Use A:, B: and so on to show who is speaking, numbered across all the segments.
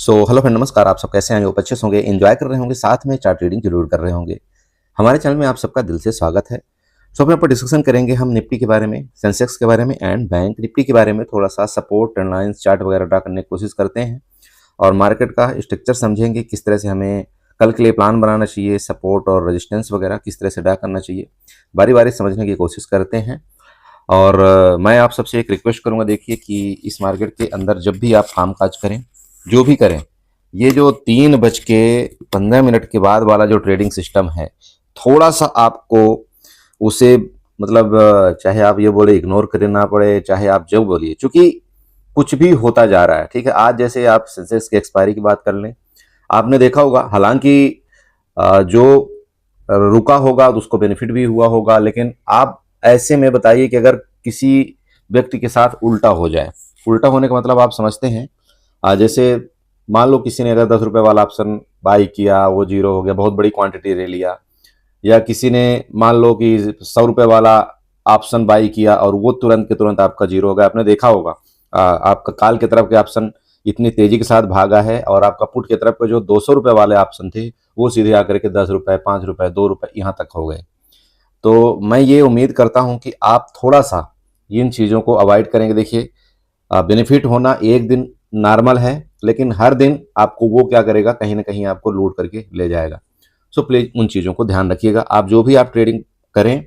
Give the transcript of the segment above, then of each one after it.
A: Hello friend, नमस्कार। आप सब कैसे हैं? आप अच्छे से होंगे, एंजॉय कर रहे होंगे, साथ में चार्ट रीडिंग जरूर कर रहे होंगे। हमारे चैनल में आप सबका दिल से स्वागत है। अपने ऊपर डिस्कशन करेंगे हम निफ्टी के बारे में, सेंसेक्स के बारे में एंड बैंक निफ्टी के बारे में। थोड़ा सा सपोर्ट, ट्रेंड लाइंस, चार्ट वगैरह ड्रा करने की कोशिश करते हैं और मार्केट का स्ट्रक्चर समझेंगे, किस तरह से हमें कल के लिए प्लान बनाना चाहिए, सपोर्ट और रेजिस्टेंस वगैरह किस तरह से ड्रा करना चाहिए, बारी बारी समझने की कोशिश करते हैं। और मैं आप सबसे एक रिक्वेस्ट करूंगा, देखिए कि इस मार्केट के अंदर जब भी आप काम काज करें, जो भी करें, ये जो 3:15 के बाद वाला जो ट्रेडिंग सिस्टम है, थोड़ा सा आपको उसे मतलब चाहे आप ये बोले इग्नोर करना पड़े, चाहे आप जो बोलिए, क्योंकि कुछ भी होता जा रहा है। ठीक है, आज जैसे आप सेंसेक्स की एक्सपायरी की बात कर लें, आपने देखा होगा, हालांकि जो रुका होगा तो उसको बेनिफिट भी हुआ होगा, लेकिन आप ऐसे में बताइए कि अगर किसी व्यक्ति के साथ उल्टा हो जाए, उल्टा होने का मतलब आप समझते हैं। जैसे मान लो किसी ने अगर 10 रुपए वाला ऑप्शन बाई किया, वो जीरो हो गया, बहुत बड़ी क्वांटिटी ले लिया, या किसी ने मान लो कि 100 रुपए वाला ऑप्शन बाई किया और वो तुरंत के तुरंत आपका जीरो हो गया। आपने देखा होगा आपका कॉल की तरफ के ऑप्शन इतनी तेजी के साथ भागा है और आपका पुट की तरफ के जो 200 रुपए वाले ऑप्शन थे वो सीधे आकर के 10 रुपए, 5 रुपए, 2 रुपए यहाँ तक हो गए। तो मैं ये उम्मीद करता हूँ कि आप थोड़ा सा इन चीज़ों को अवॉइड करेंगे। देखिए, बेनिफिट होना एक दिन नॉर्मल है, लेकिन हर दिन आपको वो क्या करेगा, कहीं ना कहीं आपको लूट करके ले जाएगा। सो प्लीज उन चीज़ों को ध्यान रखिएगा। आप जो भी आप ट्रेडिंग करें,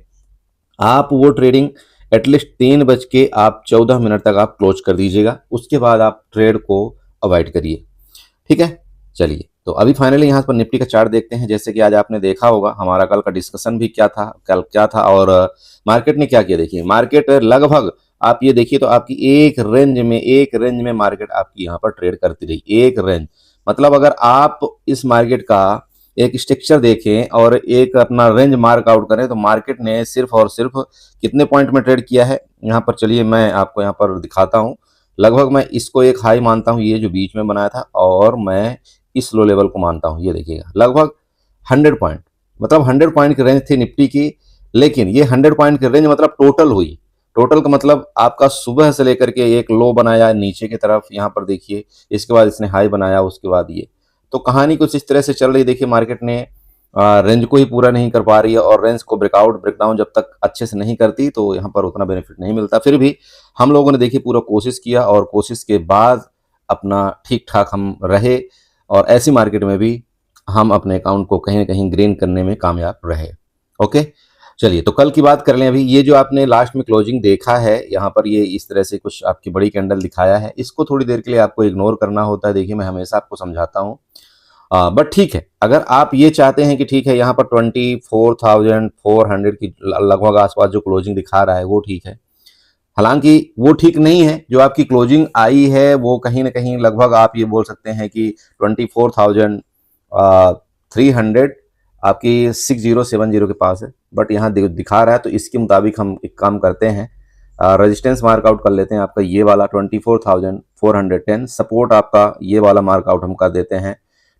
A: आप वो ट्रेडिंग एटलीस्ट 3:14 तक आप क्लोज कर दीजिएगा, उसके बाद आप ट्रेड को अवॉइड करिए। ठीक है, चलिए तो अभी फाइनली यहाँ पर निफ्टी का चार्ट देखते हैं। जैसे कि आज आपने देखा होगा हमारा कल का डिस्कशन भी क्या था, कल क्या था और मार्केट ने क्या किया। देखिए, मार्केट लगभग आप ये देखिए तो आपकी एक रेंज में मार्केट आपकी यहाँ पर ट्रेड करती रही। एक रेंज मतलब अगर आप इस मार्केट का एक स्ट्रक्चर देखें और एक अपना रेंज मार्क आउट करें तो मार्केट ने सिर्फ और सिर्फ कितने पॉइंट में ट्रेड किया है, यहाँ पर चलिए मैं आपको यहाँ पर दिखाता हूँ। लगभग मैं इसको एक हाई मानता हूँ, ये जो बीच में बनाया था, और मैं इस लो लेवल को मानता हूँ। ये देखिएगा, लगभग 100 पॉइंट, मतलब 100 पॉइंट की रेंज थी निफ्टी की। लेकिन ये 100 पॉइंट की रेंज मतलब टोटल हुई। टोटल का मतलब आपका सुबह से लेकर के एक लो बनाया नीचे की तरफ, यहाँ पर देखिए, इसके बाद इसने हाई बनाया, उसके बाद ये, तो कहानी कुछ इस तरह से चल रही। देखिए, मार्केट ने रेंज को ही पूरा नहीं कर पा रही है और रेंज को ब्रेकआउट ब्रेकडाउन जब तक अच्छे से नहीं करती तो यहाँ पर उतना बेनिफिट नहीं मिलता। फिर भी हम लोगों ने देखिए पूरा कोशिश किया और कोशिश के बाद अपना ठीक ठाक हम रहे और ऐसी मार्केट में भी हम अपने अकाउंट को कहीं ना कहीं ग्रीन करने में कामयाब रहे। ओके, चलिए तो कल की बात कर लें। अभी ये जो आपने लास्ट में क्लोजिंग देखा है, यहाँ पर ये इस तरह से कुछ आपकी बड़ी कैंडल दिखाया है, इसको थोड़ी देर के लिए आपको इग्नोर करना होता है। देखिए, मैं हमेशा आपको समझाता हूँ, बट ठीक है, अगर आप ये चाहते हैं कि ठीक है यहाँ पर 24,400 की लगभग आसपास जो क्लोजिंग दिखा रहा है वो ठीक है, हालांकि वो ठीक नहीं है। जो आपकी क्लोजिंग आई है वो कहीं ना कहीं लगभग आप ये बोल सकते हैं कि 24,300 आपकी 6070 के पास है, बट यहाँ दिखा रहा है। तो इसके मुताबिक हम एक काम करते हैं, रेजिस्टेंस मार्कआउट कर लेते हैं आपका ये वाला 24,410, सपोर्ट आपका ये वाला मार्कआउट हम कर देते हैं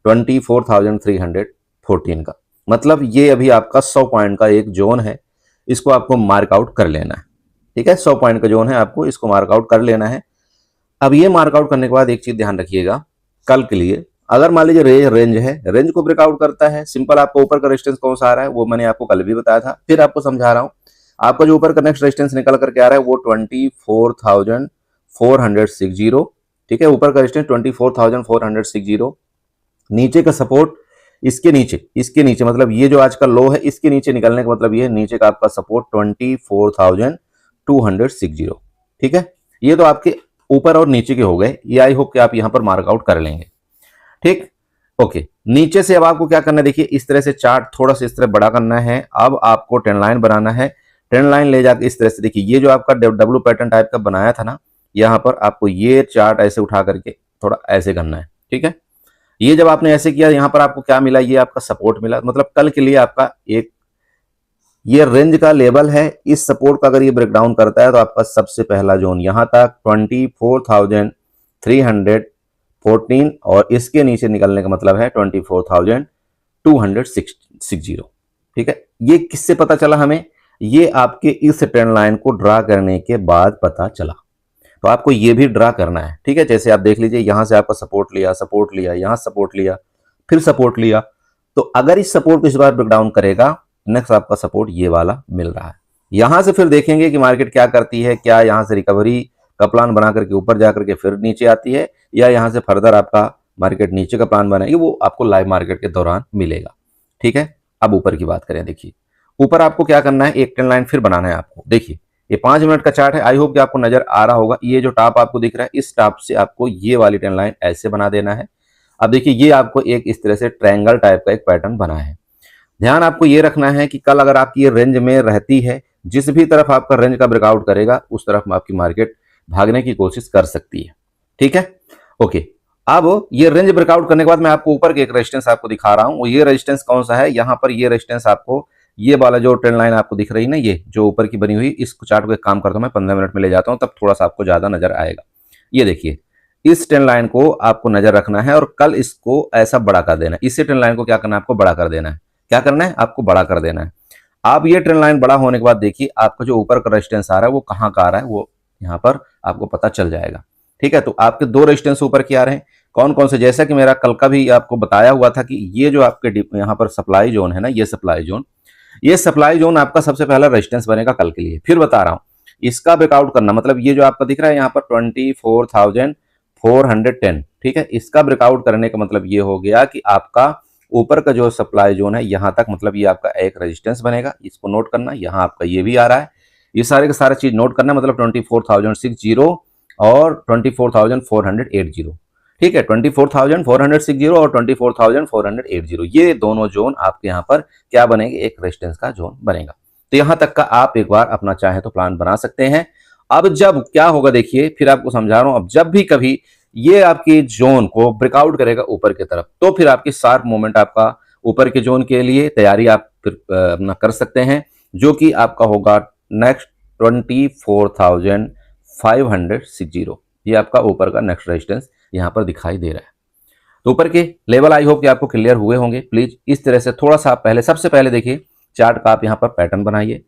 A: 24,314 का। मतलब ये अभी आपका 100 पॉइंट का एक जोन है, इसको आपको मार्कआउट कर लेना है। ठीक है, 100 पॉइंट का जोन है, आपको इसको मार्कआउट कर लेना है। अब ये मार्कआउट करने के बाद एक चीज ध्यान रखिएगा, कल के लिए अगर मान लीजिए रेंज है, रेंज को ब्रेकआउट करता है, सिंपल आपको ऊपर का रेजिस्टेंस कौन सा आ रहा है वो मैंने आपको कल भी बताया था, फिर आपको समझा रहा हूं। आपका जो ऊपर का नेक्स्ट रेजिस्टेंस निकल करके आ रहा है वो 24,460। ठीक है, ऊपर का रेजिस्टेंस 24,460, नीचे का सपोर्ट इसके नीचे मतलब ये जो आज का लो है इसके नीचे निकलने का मतलब ये नीचे का आपका सपोर्ट 24,260। ठीक है, ये तो आपके ऊपर और नीचे के हो गए, ये आई होप कि आप यहां पर मार्कआउट कर लेंगे। ठीक, ओके, नीचे से अब आपको क्या करना है, देखिए इस तरह से चार्ट थोड़ा सा इस तरह बड़ा करना है। अब आपको ट्रेंड लाइन बनाना है, ट्रेंड लाइन ले जाके इस तरह से देखिए, ये जो आपका डब्ल्यू पैटर्न टाइप का बनाया था ना, यहाँ पर आपको ये चार्ट ऐसे उठा करके थोड़ा ऐसे करना है। ठीक है, ये जब आपने ऐसे किया, यहाँ पर आपको क्या मिला, ये आपका सपोर्ट मिला। मतलब कल के लिए आपका एक ये रेंज का लेवल है, इस सपोर्ट का अगर ये ब्रेकडाउन करता है तो आपका सबसे पहला जोन यहाँ तक 24,314 और इसके नीचे निकलने का मतलब है 24,260। ठीक है, ये किससे पता चला हमें, ये आपके इस ट्रेंड लाइन को ड्रा करने के बाद पता चला। तो आपको ये भी ड्रा करना है, ठीक है। जैसे आप देख लीजिए, यहां से आपका सपोर्ट लिया, यहां सपोर्ट लिया, फिर सपोर्ट लिया। तो अगर इस सपोर्ट को इस बार ब्रेक डाउन करेगा, नेक्स्ट आपका सपोर्ट ये वाला मिल रहा है। यहां से फिर देखेंगे कि मार्केट क्या करती है, क्या यहां से रिकवरी का प्लान बना करके ऊपर जाकर के फिर नीचे आती है, या यहां से फर्दर आपका मार्केट नीचे का प्लान बनाएगी, वो आपको लाइव मार्केट के दौरान मिलेगा, ठीक है। अब ऊपर की बात करें, देखिए ऊपर आपको क्या करना है, एक ट्रेंड लाइन फिर बनाना है आपको। देखिए ये 5 मिनट का चार्ट है, आई होप कि आपको नजर आ रहा होगा। ये जो टॉप आपको दिख रहा है, इस टॉप से आपको ये वाली ट्रेंड लाइन ऐसे बना देना है। अब देखिए ये आपको एक इस तरह से ट्रायंगल टाइप का एक पैटर्न बना है। ध्यान आपको ये रखना है कि कल अगर आपकी ये रेंज में रहती है, जिस भी तरफ आपका रेंज का ब्रेकआउट करेगा उस तरफ आपकी मार्केट भागने की कोशिश कर सकती है, ठीक है। ओके, अब ये रेंज ब्रेकआउट करने के बाद मैं आपको ऊपर के एक रेजिस्टेंस आपको दिखा रहा हूं। ये रेजिस्टेंस कौन सा है, यहां पर ये रेजिस्टेंस आपको, ये वाला जो ट्रेंड लाइन आपको दिख रही है ना, ये जो ऊपर की बनी हुई, इस चार्ट को एक काम करता हूं मैं 15 मिनट में ले जाता हूं, तब थोड़ा सा आपको ज्यादा नजर आएगा। ये देखिए इस ट्रेंड लाइन को आपको नजर रखना है और कल इसको ऐसा बड़ा कर देना है। इसी ट्रेंड लाइन को क्या करना है, आपको बड़ा कर देना है। क्या करना है, आपको बड़ा कर देना है। आप ये ट्रेंड लाइन बड़ा होने के बाद देखिए आपका जो ऊपर का रेजिस्टेंस आ रहा है वो कहां का आ रहा है, वो यहाँ पर आपको पता चल जाएगा, ठीक है। तो आपके 2 रेजिस्टेंस ऊपर के आ रहे हैं, कौन कौन से, जैसा कि मेरा कल का भी आपको बताया हुआ था कि ये जो आपके यहाँ पर सप्लाई जोन है ना, ये सप्लाई जोन आपका सबसे पहला रेजिस्टेंस बनेगा कल के लिए। फिर बता रहा हूं, इसका ब्रेकआउट करना मतलब ये जो आपका दिख रहा है यहाँ पर 24,410, ठीक है। इसका ब्रेकआउट करने का मतलब ये हो गया कि आपका ऊपर का जो सप्लाई जोन है यहां तक, मतलब ये आपका एक रेजिस्टेंस बनेगा। इसको नोट करना, यहां आपका ये भी आ रहा है, ये सारे का सारा चीज नोट करना, मतलब 24,060 और 24,480, ठीक है। 24,460 और 24,480, ये दोनों जोन आपके यहाँ पर क्या बनेंगे, एक रेजिस्टेंस का जोन बनेगा। तो यहां तक का आप एक बार अपना चाहे तो प्लान बना सकते हैं। अब जब क्या होगा देखिए, फिर आपको समझा रहा हूं, अब जब भी कभी ये आपकी जोन को ब्रेकआउट करेगा ऊपर की तरफ, तो फिर आपकी शार्प मूवमेंट आपका ऊपर के जोन के लिए तैयारी आप फिर अपना कर सकते हैं, जो कि आपका होगा नेक्स्ट 24,560। ये आपका ऊपर का नेक्स्ट रेजिस्टेंस यहाँ पर दिखाई दे रहा है। तो ऊपर के लेवल आई होप कि आपको क्लियर हुए होंगे। प्लीज इस तरह से थोड़ा सा पहले, सबसे पहले देखिए चार्ट का आप यहाँ पर पैटर्न बनाइए।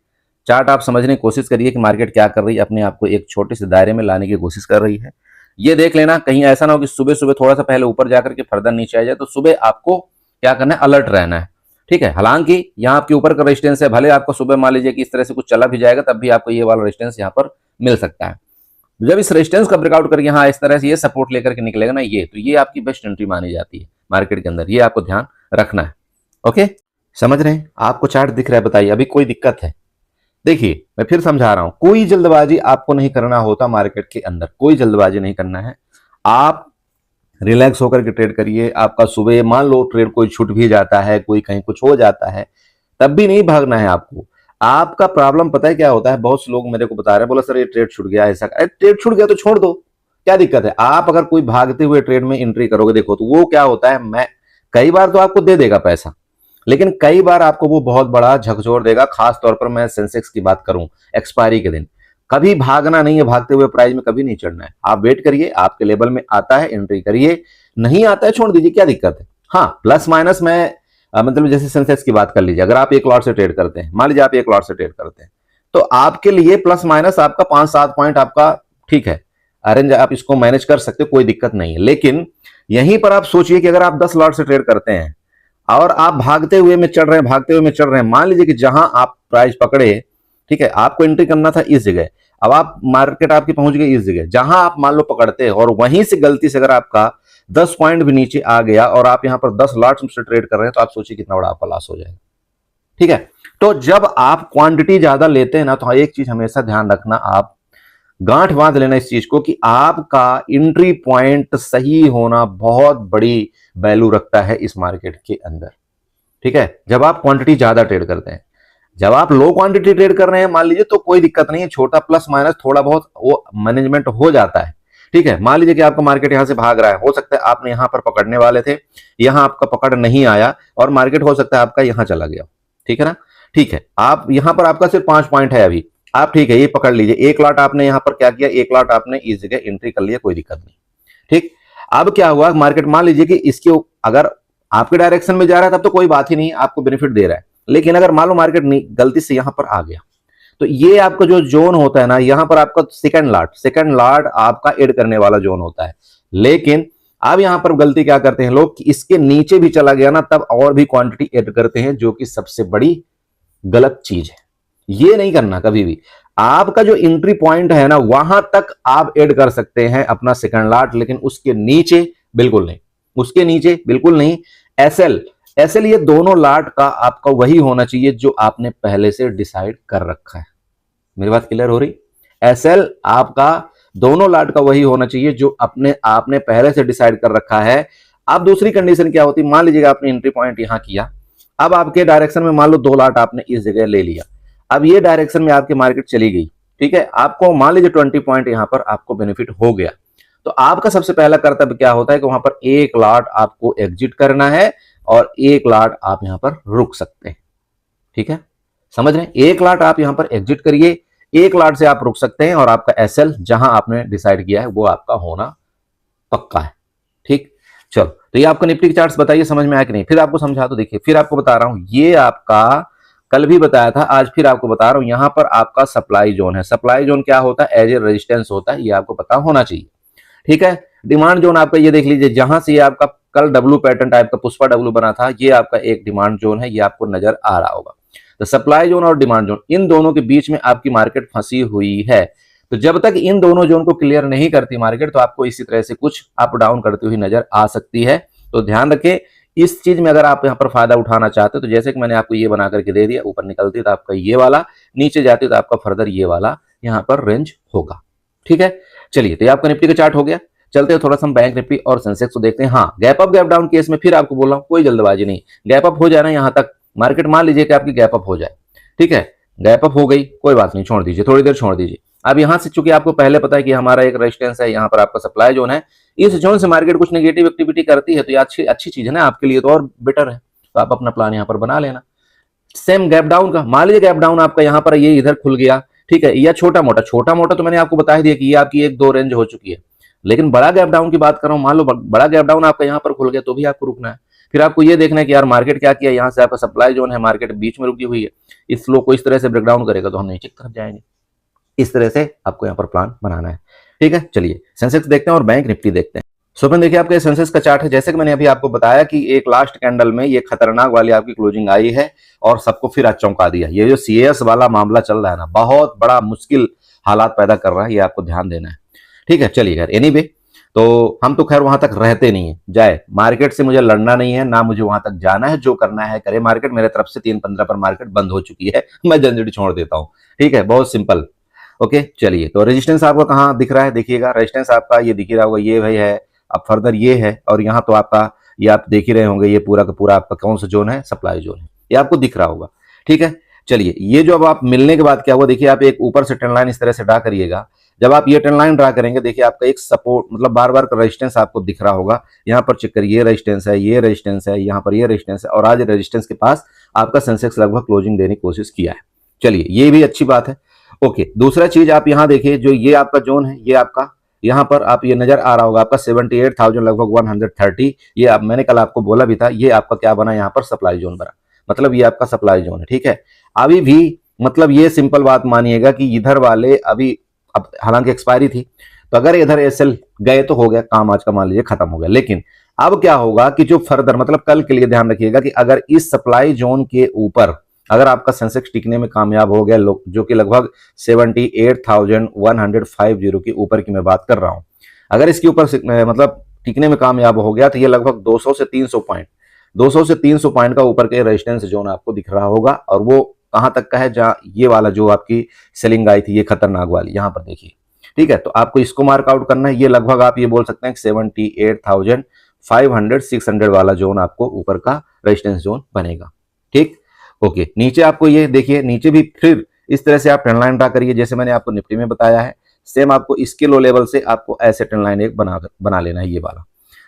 A: चार्ट आप समझने की कोशिश करिए कि मार्केट क्या कर रही है, अपने आप को एक छोटे से दायरे में लाने की कोशिश कर रही है। ये देख लेना, कहीं ऐसा ना हो कि सुबह सुबह थोड़ा सा पहले ऊपर जाकर के फर्दर नीचे आ जाए। तो सुबह आपको क्या करना है, अलर्ट रहना है, ठीक है। हालांकि यहाँ आपके ऊपर का रेजिस्टेंस है, भले आपको सुबह मान लीजिए कि इस तरह से कुछ चला भी जाएगा, तब भी आपको ये वाला रेजिस्टेंस यहाँ पर मिल सकता है। जब इस रेजिस्टेंस का ब्रेकआउट करके यहाँ इस तरह से ये सपोर्ट लेकर के निकलेगा ना, ये तो ये आपकी बेस्ट एंट्री मानी जाती है मार्केट के अंदर। ये आपको ध्यान रखना है, ओके। समझ रहे हैं, आपको चार्ट दिख रहा है, बताइए अभी कोई दिक्कत है। देखिए मैं फिर समझा रहा हूं, कोई जल्दबाजी आपको नहीं करना होता मार्केट के अंदर, कोई जल्दबाजी नहीं करना है। आप रिलैक्स होकर के ट्रेड करिए। आपका सुबह मान लो ट्रेड कोई छूट भी जाता है, कोई कहीं कुछ हो जाता है, तब भी नहीं भागना है आपको। आपका प्रॉब्लम पता है क्या होता है, बहुत से लोग मेरे को बता रहे हैं, बोला सर ये ट्रेड छूट गया, ऐसा। अरे ट्रेड छूट गया तो छोड़ दो, क्या दिक्कत है। आप अगर कोई भागते हुए ट्रेड में एंट्री करोगे, देखो तो वो क्या होता है, मैं कई बार तो आपको दे देगा पैसा, लेकिन कई बार आपको वो बहुत बड़ा झकझोर देगा। खास तौर पर मैं सेंसेक्स की बात करूं, एक्सपायरी के दिन कभी भागना नहीं है, भागते हुए प्राइस में कभी नहीं चढ़ना है। आप वेट करिए, आपके लेवल में आता है एंट्री करिए, नहीं आता है छोड़ दीजिए, क्या दिक्कत है। हाँ प्लस माइनस में मतलब जैसे सेंसेक्स की बात कर लीजिए, अगर आप 1 लॉट से ट्रेड करते हैं, मान लीजिए आप 1 लॉट से ट्रेड करते हैं, तो आपके लिए प्लस माइनस आपका 5-7 पॉइंट आपका ठीक है, अरेंज आप इसको मैनेज कर सकते हो, कोई दिक्कत नहीं है। लेकिन यहीं पर आप सोचिए कि अगर आप 10 लॉट से ट्रेड करते हैं और आप भागते हुए में चढ़ रहे हैं, मान लीजिए कि जहां आप प्राइस पकड़े, ठीक है, आपको एंट्री करना था इस जगह, अब आप मार्केट आपकी पहुंच गई इस जगह जहां आप मान लो पकड़ते हैं, और वहीं से गलती से अगर आपका 10 पॉइंट भी नीचे आ गया और आप यहां पर 10 लॉट से ट्रेड कर रहे हैं, तो आप सोचिए कितना बड़ा आपका लॉस हो जाएगा, ठीक है। तो जब आप क्वांटिटी ज्यादा लेते हैं ना, तो एक चीज हमेशा ध्यान रखना, आप गांठ बांध लेना इस चीज को कि आपका एंट्री पॉइंट सही होना बहुत बड़ी वैल्यू रखता है इस मार्केट के अंदर, ठीक है। जब आप क्वांटिटी ज्यादा ट्रेड करते हैं, जब आप लो क्वांटिटी ट्रेड कर रहे हैं मान लीजिए, तो कोई दिक्कत नहीं है, छोटा प्लस माइनस थोड़ा बहुत वो मैनेजमेंट हो जाता है, ठीक है। मान लीजिए कि आपका मार्केट यहां से भाग रहा है, हो सकता है आपने यहां पर पकड़ने वाले थे, यहां आपका पकड़ नहीं आया और मार्केट हो सकता है आपका यहां चला गया, ठीक है ना, ठीक है। आप यहां पर आपका सिर्फ 5 पॉइंट है अभी, आप ठीक है ये पकड़ लीजिए, 1 लॉट आपने यहां पर क्या किया, 1 लॉट आपने इस जगह एंट्री कर लिया, कोई दिक्कत नहीं, ठीक। अब क्या हुआ, मार्केट मान लीजिए कि इसके अगर आपके डायरेक्शन में जा रहा है तब तो कोई बात ही नहीं, आपको बेनिफिट दे रहा है। लेकिन अगर मान लो मार्केट गलती से यहां पर आ गया, तो ये आपका जो जोन होता है ना, यहां पर आपका सेकंड लॉट आपका ऐड करने वाला जोन होता है। लेकिन अब यहां पर गलती क्या करते हैं लोग कि इसके नीचे भी चला गया ना तब और भी क्वांटिटी ऐड करते हैं, जो कि सबसे बड़ी गलत चीज है। ये नहीं करना कभी भी। आपका जो एंट्री पॉइंट है ना वहां तक आप ऐड कर सकते हैं अपना सेकंड लॉट, लेकिन उसके नीचे बिल्कुल नहीं, उसके नीचे बिल्कुल नहीं। एसएल एसएल ये दोनों लॉट का आपका वही होना चाहिए जो आपने पहले से डिसाइड कर रखा है। मेरी बात क्लियर हो रही? एसएल आपका दोनों लॉट का वही होना चाहिए जो अपने आपने पहले से डिसाइड कर रखा है। अब दूसरी कंडीशन क्या होती है, मान लीजिएगा आपने एंट्री पॉइंट यहां किया, अब आपके डायरेक्शन में मान लो 2 लॉट आपने इस जगह ले लिया, अब ये डायरेक्शन में आपकी मार्केट चली गई, ठीक है, आपको मान लीजिए 20 पॉइंट यहां पर आपको बेनिफिट हो गया, तो आपका सबसे पहला कर्तव्य क्या होता है कि वहां पर एक लॉट आपको एग्जिट करना है और एक लॉट आप यहां पर रुक सकते हैं। ठीक है, समझ रहे हैं? एक लॉट आप यहां पर एग्जिट करिए, एक लॉट से आप रुक सकते हैं और आपका एसएल जहां आपने डिसाइड किया है वो आपका होना पक्का है। ठीक, चलो तो ये आपको निफ्टी के चार्ट्स बताइए समझ में आया कि नहीं? फिर आपको समझा, तो देखिए फिर आपको बता रहा हूं, ये आपका कल भी बताया था, आज फिर आपको बता रहा हूं, यहां पर आपका सप्लाई जोन है। सप्लाई जोन क्या होता है? एज ए रेजिस्टेंस होता है, ये आपको पता होना चाहिए। ठीक है, डिमांड जोन आपका ये देख लीजिए, जहां से ये आपका कल डब्ल्यू पैटर्न टाइप का पुष्पा डब्ल्यू बना था, ये आपका एक डिमांड जोन है, ये आपको नजर आ रहा होगा। तो सप्लाई जोन और डिमांड जोन, इन दोनों के बीच में आपकी मार्केट फंसी हुई है। तो जब तक इन दोनों जोन को क्लियर नहीं करती मार्केट, तो आपको इसी तरह से कुछ अप डाउन करती हुई नजर आ सकती है। तो ध्यान रखें इस चीज में, अगर आप यहाँ पर फायदा उठाना चाहते हो तो जैसे कि मैंने आपको ये बना करके दे दिया, ऊपर निकलती तो आपका ये वाला, नीचे जाती तो आपका फर्दर ये वाला यहाँ पर रेंज होगा। ठीक है, चलिए तो ये आपका निफ्टी का चार्ट हो गया। चलते हैं थोड़ा सा हम बैंक निफ्टी और सेंसेक्स को देखते हैं। हाँ, gap up gap down case में फिर आपको बोल रहा हूं कोई जल्दबाजी नहीं, गैप अप हो जाना यहां तक, मार्केट मान लीजिए कि आपकी गैप अप हो जाए, ठीक है, गैप अप हो गई कोई बात नहीं, छोड़ दीजिए, थोड़ी देर छोड़ दीजिए। अब यहां से चूंकि आपको पहले पता है कि हमारा एक रेजिस्टेंस है, यहाँ पर आपका सप्लाई जोन है, इस जोन से मार्केट कुछ नेगेटिव एक्टिविटी करती है तो ये अच्छी अच्छी चीज है ना आपके लिए, तो और बेटर है, तो आप अपना प्लान यहाँ पर बना लेना। सेम गैप डाउन का, मान लीजिए गैप डाउन आपका यहाँ पर ये इधर खुल गया, ठीक है, या छोटा मोटा तो मैंने आपको बता ही दिया कि ये आपकी 1-2 रेंज हो चुकी है, लेकिन बड़ा गैप डाउन की बात कर रहा हूं, मान लो बड़ा गैप डाउन आपका यहाँ पर खुल गया तो भी आपको रुकना है। फिर आपको ये देखना है कि यार मार्केट क्या किया, यहाँ से आपका सप्लाई जोन है, मार्केट बीच में रुकी हुई है, इस फ्लो को इस तरह से ब्रेकडाउन करेगा तो हम नीचे की तरफ जाएंगे। इस तरह से आपको यहाँ पर प्लान बनाना है। ठीक है, चलिए सेंसेक्स देखते हैं और बैंक निफ्टी देखते हैं। सो फ्रेंड देखिए आपके सेंसेक्स का चार्ट है, जैसे कि मैंने अभी आपको बताया कि एक लास्ट कैंडल में ये खतरनाक वाली आपकी क्लोजिंग आई है और सबको फिर आज चौंका दिया। ये जो सीएस वाला मामला चल रहा है ना, बहुत बड़ा मुश्किल हालात पैदा कर रहा है, ये आपको ध्यान देना है। ठीक है, चलिए यार, एनीवे तो हम तो खैर वहां तक रहते नहीं है, जाए मार्केट से मुझे लड़ना नहीं है ना, मुझे वहां तक जाना है, जो करना है करे मार्केट, मेरे तरफ से 3:15 पर मार्केट बंद हो चुकी है, मैं झंझट छोड़ देता हूँ। ठीक है, बहुत सिंपल। ओके, चलिए तो रेजिस्टेंस आपका कहाँ दिख रहा है, देखिएगा रेजिस्टेंस आपका ये दिख ही रहा होगा, ये भाई है, अब फर्दर ये है, और यहाँ तो आपका ये आप देख ही रहे होंगे, ये पूरा का पूरा आपका कौन सा जोन है, सप्लाई जोन है, ये आपको दिख रहा होगा। ठीक है, चलिए ये जो अब आप मिलने के बाद क्या हुआ, देखिए आप एक ऊपर से ट्रेंड लाइन इस तरह से ड्रा करिएगा। जब आप ये ट्रेंड लाइन ड्रा करेंगे, देखिए आपका एक सपोर्ट मतलब बार बार का रेजिस्टेंस आपको दिख रहा होगा, यहाँ पर चेक करिए, ये रेजिस्टेंस है, ये रेजिस्टेंस है, यहाँ पर ये रेजिस्टेंस है, और आज रेजिस्टेंस के पास आपका सेंसेक्स लगभग क्लोजिंग देने की कोशिश किया है। चलिए ये भी अच्छी बात है। ओके, दूसरा चीज आप यहाँ देखिए, जो ये आपका जोन है, ये आपका यहाँ पर आप ये नजर आ रहा होगा आपका 78,000 लगभग 130, ये आप मैंने कल आपको बोला भी था, ये आपका क्या बना, यहाँ पर सप्लाई जोन बना, मतलब ये आपका सप्लाई जोन है। ठीक है, अभी भी मतलब ये सिंपल बात मानिएगा कि इधर वाले अभी, अब हालांकि एक्सपायरी थी, तो अगर इधर एसएल गए तो हो गया काम, आज का मान लीजिए खत्म हो गया। लेकिन अब क्या होगा कि जो फर्दर मतलब कल के लिए ध्यान रखिएगा कि अगर इस सप्लाई जोन के ऊपर अगर आपका सेंसेक्स टिकने में कामयाब हो गया, जो कि लगभग 78,150 के ऊपर की मैं बात कर रहा हूं, अगर इसके ऊपर मतलब टिकने में कामयाब हो गया तो ये लगभग 200 से 300 पॉइंट का ऊपर के रेजिस्टेंस जोन आपको दिख रहा होगा, और वो कहां तक का है, जहां ये वाला जो आपकी सेलिंग आई थी, ये खतरनाक वाली, यहां पर देखिए। ठीक है, तो आपको इसको मार्क आउट करना है, ये लगभग आप ये बोल सकते हैं 78,500-600 वाला जोन आपको ऊपर का रेजिस्टेंस जोन बनेगा। ठीक, ओके, नीचे आपको ये देखिए, नीचे भी फिर इस तरह से आप ट्रेंड लाइन ड्रा करिए, जैसे मैंने आपको निफ्टी में बताया है, सेम आपको इसके लो लेवल से आपको ऐसे ट्रेंड लाइन एक बना लेना है, ये वाला।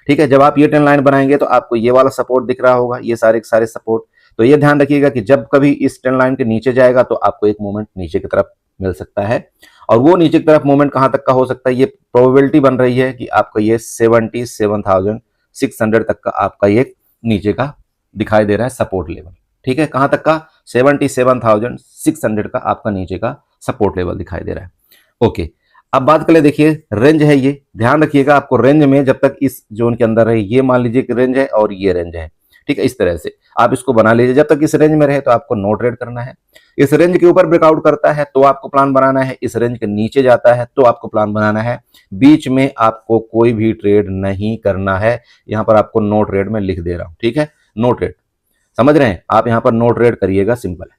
A: ठीक है, जब आप ये ट्रेंड लाइन बनाएंगे तो आपको ये वाला सपोर्ट दिख रहा होगा, ये सारे सारे सपोर्ट, तो ये ध्यान रखिएगा कि जब कभी इस ट्रेंड लाइन के नीचे जाएगा तो आपको एक मूवमेंट नीचे की तरफ मिल सकता है, और वो नीचे की तरफ मूवमेंट कहां तक का हो सकता है, ये प्रोबेबिलिटी बन रही है कि आपका ये 77,600 तक का आपका ये नीचे का दिखाई दे रहा है सपोर्ट लेवल। ठीक है, कहां तक का, 77,600 का आपका नीचे का सपोर्ट लेवल दिखाई दे रहा है। ओके, अब बात कर ले, देखिए रेंज है ये, ध्यान रखिएगा आपको रेंज में जब तक इस जोन के अंदर है, ये मान लीजिए कि रेंज है और ये रेंज है, ठीक है, इस तरह से आप इसको बना लीजिए। जब तक इस रेंज में रहे तो आपको नो ट्रेड करना है। इस रेंज के ऊपर ब्रेकआउट करता है तो आपको प्लान बनाना है, इस रेंज के नीचे जाता है तो आपको प्लान बनाना है, बीच में आपको कोई भी ट्रेड नहीं करना है। यहां पर आपको नो ट्रेड में लिख दे रहा हूं, ठीक है, नो ट्रेड, समझ रहे हैं आप, यहां पर नो ट्रेड करिएगा, सिंपल है।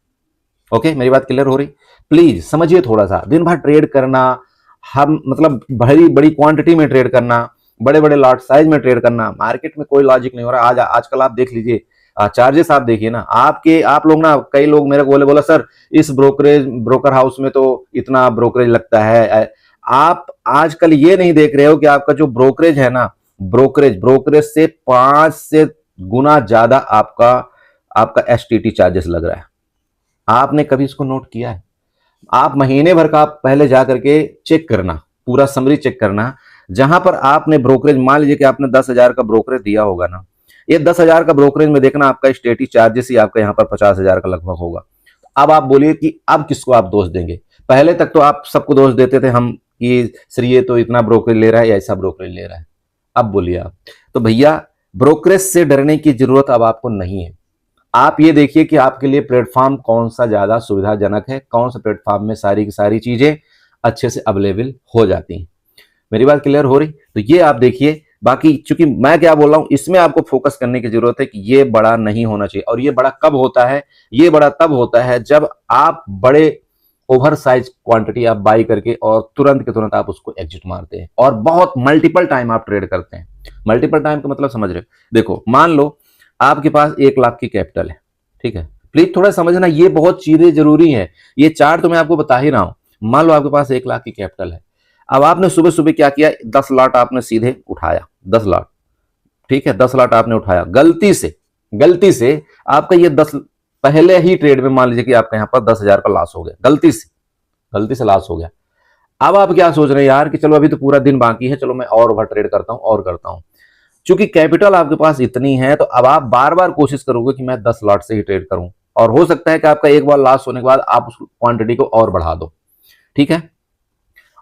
A: ओके, मेरी बात क्लियर हो रही? प्लीज समझिए थोड़ा सा, दिन भर ट्रेड करना, हम मतलब बड़ी बड़ी क्वांटिटी में ट्रेड करना, बड़े बड़े लॉट साइज में ट्रेड करना, मार्केट में कोई लॉजिक नहीं हो रहा। आजकल आप देख लीजिए, चार्जेस आप देखिए ना, आप लोग ना, कई लोग मेरे को बोला सर इस ब्रोकर हाउस में तो इतना ब्रोकरेज लगता है। आप आजकल ये नहीं देख रहे हो कि आपका जो ब्रोकरेज है ना, ब्रोकरेज से 5 से गुना ज्यादा आपका एसटीटी चार्जेस लग रहा है। आपने कभी इसको नोट किया है? आप महीने भर का आप पहले जा करके चेक करना, पूरा समरी चेक करना, जहां पर आपने ब्रोकरेज, मान लीजिए कि आपने 10,000 का ब्रोकरेज दिया होगा ना, ये 10,000 का ब्रोकरेज में देखना आपका स्टेटी चार्जेस ही आपका यहाँ पर 50,000 का लगभग होगा। अब आप बोलिए कि अब किसको आप दोष देंगे? पहले तक तो आप सबको दोष देते थे हम कि सर ये तो इतना ब्रोकरेज ले रहा है या ऐसा ब्रोकरेज ले रहा है। अब बोलिए आप, तो भैया ब्रोकरेज से डरने की जरूरत अब आपको नहीं है। आप ये देखिए कि आपके लिए प्लेटफॉर्म कौन सा ज्यादा सुविधाजनक है, कौन सा प्लेटफॉर्म में सारी की सारी चीजें अच्छे से अवेलेबल हो जाती हैं। मेरी बात क्लियर हो रही? तो ये आप देखिए, बाकी चूंकि मैं क्या बोल रहा हूं, इसमें आपको फोकस करने की जरूरत है कि ये बड़ा नहीं होना चाहिए। और ये बड़ा कब होता है? ये बड़ा तब होता है जब आप बड़े ओवर साइज क्वांटिटी आप बाई करके और तुरंत के तुरंत आप उसको एग्जिट मारते हैं, और बहुत मल्टीपल टाइम आप ट्रेड करते हैं। मल्टीपल टाइम का मतलब समझ रहे हो? देखो, मान लो आपके पास 1 लाख की कैपिटल है, ठीक है, प्लीज थोड़ा समझना, ये बहुत चीजें जरूरी है। ये चार्ट तो मैं आपको बता ही रहा हूं। मान लो आपके पास 1 लाख की कैपिटल है, अब आपने सुबह सुबह क्या किया, 10 लॉट आपने सीधे उठाया, 10 लॉट, ठीक है, 10 लॉट आपने उठाया, गलती से आपका ये 10 पहले ही ट्रेड में मान लीजिए कि आपका यहां पर 10,000 का लॉस हो गया, गलती से लॉस हो गया। अब आप क्या सोच रहे हैं यार कि चलो अभी तो पूरा दिन बाकी है, चलो मैं और ओवर ट्रेड करता हूं। चूंकि कैपिटल आपके पास इतनी है तो अब आप बार बार कोशिश करोगे कि मैं 10 लॉट से ही ट्रेड करूं, और हो सकता है कि आपका एक बार लॉस होने के बाद आप उस क्वांटिटी को और बढ़ा दो, ठीक है।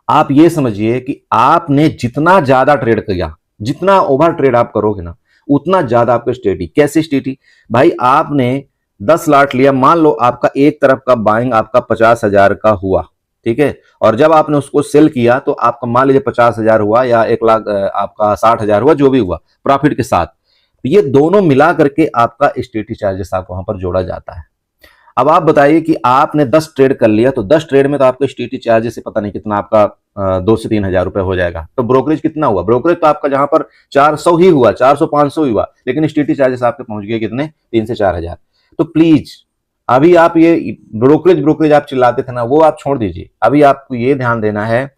A: आप ये समझिए कि आपने जितना ज्यादा ट्रेड किया, जितना ओवर ट्रेड आप करोगे ना, उतना ज्यादा आपको स्टेटी। कैसी स्टेटी भाई? आपने 10 लॉट लिया, मान लो आपका एक तरफ का बाइंग आपका 50,000 का हुआ, ठीक है, और जब आपने उसको सेल किया तो आपका मान लीजिए 50,000 हुआ या 1 लाख आपका 60,000 हुआ, जो भी हुआ प्रॉफिट के साथ, ये दोनों मिला करके आपका स्टेटी चार्जेस आपको वहां पर जोड़ा जाता है। अब आप बताइए कि आपने 10 ट्रेड कर लिया, तो 10 ट्रेड में तो आपको स्टेटी चार्जेस से पता नहीं कितना आपका 2 से 3 हजार रुपए हो जाएगा। तो ब्रोकरेज कितना हुआ? ब्रोकरेज तो आपका जहां पर 400 ही हुआ, 400-500 ही हुआ, लेकिन स्टेटी चार्जेस आपके पहुंच गए कितने? 3 से 4 हजार। तो प्लीज अभी आप ये ब्रोकरेज आप चिल्लाते थे ना, वो आप छोड़ दीजिए। अभी आपको ये ध्यान देना है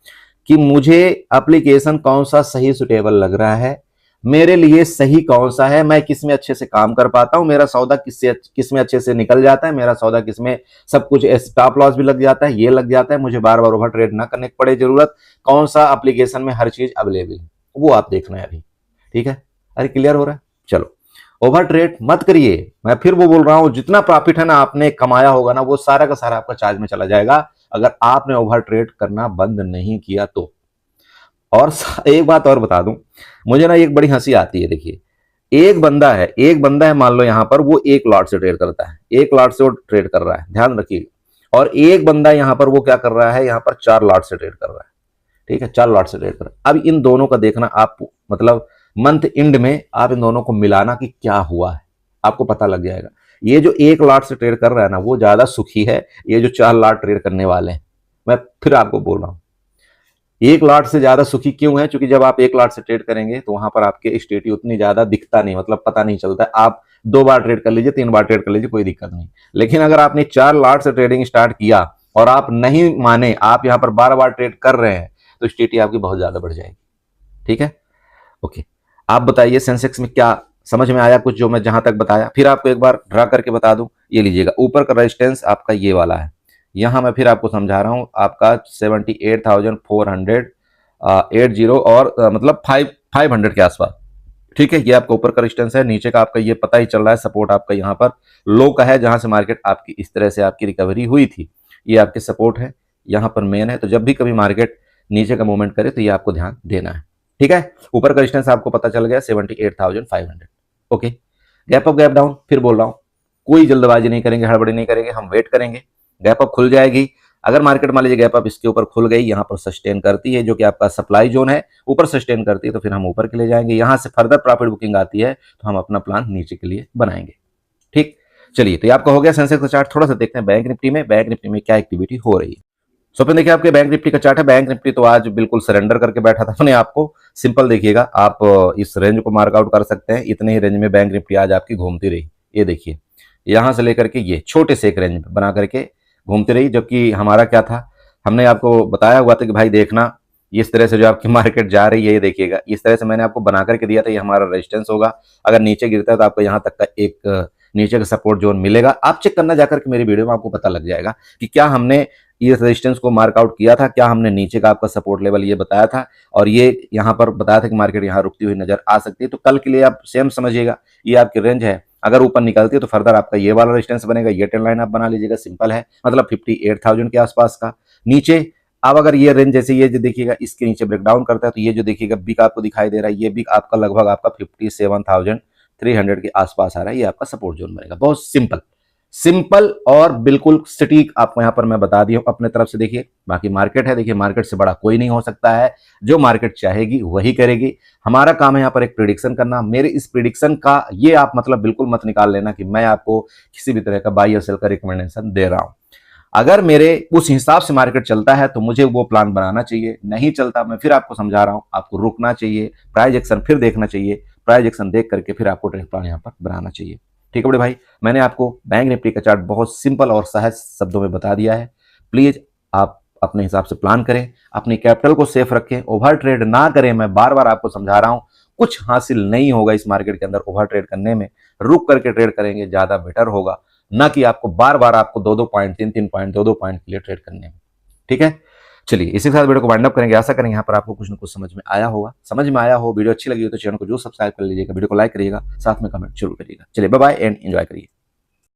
A: कि मुझे एप्लीकेशन कौन सा सही सुटेबल लग रहा है, मेरे लिए सही कौन सा है, मैं किस में अच्छे से काम कर पाता हूं, मेरा सौदा किस में अच्छे से निकल जाता है, मेरा सौदा किस में सब कुछ स्टॉप लॉस भी लग जाता है, ये लग जाता है, मुझे बार बार ओवर ट्रेड ना करने की पड़े जरूरत, कौन सा एप्लीकेशन में हर चीज अवेलेबल है, वो आप देखना है अभी, ठीक है। अरे क्लियर हो रहा है? चलो, ओवर ट्रेड मत करिए। मैं फिर वो बोल रहा हूं, जितना प्रॉफिट है ना आपने कमाया होगा ना, वो सारा का सारा आपका चार्ज में चला जाएगा अगर आपने ओवर ट्रेड करना बंद नहीं किया तो। और एक बात और बता दूं, मुझे ना एक बड़ी हंसी आती है। देखिए, एक बंदा है मान लो यहां पर वो 1 लॉट से ट्रेड करता है, 1 लॉट से वो ट्रेड कर रहा है, ध्यान रखिए। और एक बंदा यहां पर वो क्या कर रहा है, यहां पर 4 लॉट से ट्रेड कर रहा है, ठीक है, 4 लॉट से ट्रेड कर रहा है। अब इन दोनों का देखना आप, मतलब मंथ एंड में आप इन दोनों को मिलाना कि क्या हुआ है, आपको पता लग जाएगा। ये जो 1 लॉट से ट्रेड कर रहा है ना, वो ज्यादा सुखी है, ये जो 4 लॉट ट्रेड करने वाले हैं। मैं फिर आपको बोल रहा हूं, 1 लॉट से ज्यादा सुखी क्यों है? क्योंकि जब आप 1 लॉट से ट्रेड करेंगे तो वहां पर आपके स्टेटी उतनी ज्यादा दिखता नहीं, मतलब पता नहीं चलता है। आप 2 बार ट्रेड कर लीजिए, 3 बार ट्रेड कर लीजिए, कोई दिक्कत नहीं। लेकिन अगर आपने 4 लॉट से ट्रेडिंग स्टार्ट किया और आप नहीं माने, आप यहां पर 12 बार ट्रेड कर रहे हैं, तो स्टेटी आपकी बहुत ज्यादा बढ़ जाएगी, ठीक है। ओके, आप बताइए सेंसेक्स में क्या समझ में आया कुछ जो मैं जहां तक बताया? फिर आपको एक बार ड्रा करके बता दूं, ये लीजिएगा, ऊपर का रेजिस्टेंस आपका ये वाला है, यहां मैं फिर आपको समझा रहा हूं, आपका 78,480 और मतलब 500 के आसपास, ठीक है, ये आपका ऊपर का रेजिस्टेंस है, नीचे का आपका ये पता ही चल रहा है सपोर्ट आपका यहाँ पर लो का है, जहां से मार्केट आपकी इस तरह से आपकी रिकवरी हुई थी। ये आपके सपोर्ट है, यहाँ पर मेन है। तो जब भी कभी मार्केट नीचे का मूवमेंट करे तो ये आपको ध्यान देना है। ठीक है, ऊपर का रेजिस्टेंस आपको पता चल गया 78,500। Okay, gap up gap down, फिर बोल रहा हूँ, कोई जल्दबाजी नहीं करेंगे, हड़बड़ी नहीं करेंगे, हम वेट करेंगे। गैप अप खुल जाएगी, अगर मार्केट मान लीजिए गैप अप इसके ऊपर खुल गई, यहाँ पर सस्टेन करती है, जो कि आपका सप्लाई जोन है, ऊपर सस्टेन करती है, तो फिर हम ऊपर के लिए जाएंगे। यहाँ से फर्दर प्रॉफिट बुकिंग आती है तो हम अपना प्लान नीचे के लिए बनाएंगे। ठीक, चलिए, तो ये आपका हो गया सेंसेक्स का चार्ट। थोड़ा सा देखते हैं बैंक निफ्टी में, बैंक निफ्टी में क्या एक्टिविटी हो रही है। सो फिर देखिए आपके बैंक निफ्टी का चार्ट है। बैंक निफ्टी तो आज बिल्कुल सरेंडर करके बैठा था अपने आप को। सिंपल देखिएगा, आप इस रेंज को मार्कआउट कर सकते हैं। इतने ही रेंज में बैंक निफ्टी आज आपकी घूमती रही। ये देखिए, यहां से लेकर के ये छोटे से एक रेंज बना करके घूमती रही, जबकि हमारा क्या था, हमने आपको बताया हुआ था कि भाई देखना, इस तरह से जो आपकी मार्केट जा रही है, ये देखिएगा, इस तरह से मैंने आपको बना करके दिया था, ये हमारा रेजिस्टेंस होगा। अगर नीचे गिरता है तो आपको यहाँ तक का एक नीचे का सपोर्ट जोन मिलेगा। आप चेक करना जाकर के मेरी वीडियो में, आपको पता लग जाएगा कि क्या हमने इस रेजिस्टेंस को मार्कआउट किया था, क्या हमने नीचे का आपका सपोर्ट लेवल ये बताया था, और ये यहाँ पर बताया था कि मार्केट यहाँ रुकती हुई नजर आ सकती है। तो कल के लिए आप सेम समझिएगा, ये आपकी रेंज है। अगर ऊपर निकलती है तो फर्दर आपका ये वाला रेजिस्टेंस बनेगा। ये ट्रेंड लाइन आप बना लीजिएगा, सिंपल है, मतलब 58,000 के आसपास का। नीचे अब अगर ये रेंज जैसे ये जो देखिएगा, इसके नीचे ब्रेकडाउन करता है, तो ये जो देखिएगा बिग आपको दिखाई दे रहा है, ये बिग आपका लगभग आपका 57,300 के आसपास आ रहा है। ये आपका सपोर्ट जोन बनेगा। बहुत सिंपल, सिंपल और बिल्कुल सटीक आपको यहाँ पर मैं बता दिया हूं अपने तरफ से। देखिए, बाकी मार्केट है, देखिए मार्केट से बड़ा कोई नहीं हो सकता है। जो मार्केट चाहेगी वही करेगी। हमारा काम है यहाँ पर एक प्रिडिक्शन करना। मेरे इस प्रिडिक्शन का ये आप मतलब बिल्कुल मत निकाल लेना कि मैं आपको किसी भी तरह का बाई और सेल का रिकमेंडेशन दे रहा हूं। अगर मेरे उस हिसाब से मार्केट चलता है तो मुझे वो प्लान बनाना चाहिए। नहीं चलता, मैं फिर आपको समझा रहा हूं, आपको रुकना चाहिए, प्राइस एक्शन फिर देखना चाहिए, प्राइस एक्शन देख करके फिर आपको ट्रेड प्लान यहाँ पर बनाना चाहिए। ठीक है बड़े भाई, मैंने आपको बैंक निफ्टी का चार्ट बहुत सिंपल और सहज शब्दों में बता दिया है। प्लीज आप अपने हिसाब से प्लान करें, अपनी कैपिटल को सेफ रखें, ओवर ट्रेड ना करें। मैं बार बार आपको समझा रहा हूं, कुछ हासिल नहीं होगा इस मार्केट के अंदर ओवर ट्रेड करने में। रुक करके ट्रेड करेंगे ज्यादा बेटर होगा, ना कि आपको बार बार आपको 2-2 पॉइंट, 3-3 पॉइंट, 2-2 पॉइंट के लिए ट्रेड करने में। ठीक है, चलिए इसी के साथ वीडियो को वाइंड अप करेंगे। आशा करेंगे यहाँ पर आपको कुछ ना कुछ समझ में आया होगा। समझ में आया हो, वीडियो अच्छी लगी हो तो चैनल को जरूर सब्सक्राइब कर लीजिएगा, वीडियो को लाइक करिएगा, साथ में कमेंट जरूर करिएगा। चलिए बाय बाय एंड एंजॉय करिए।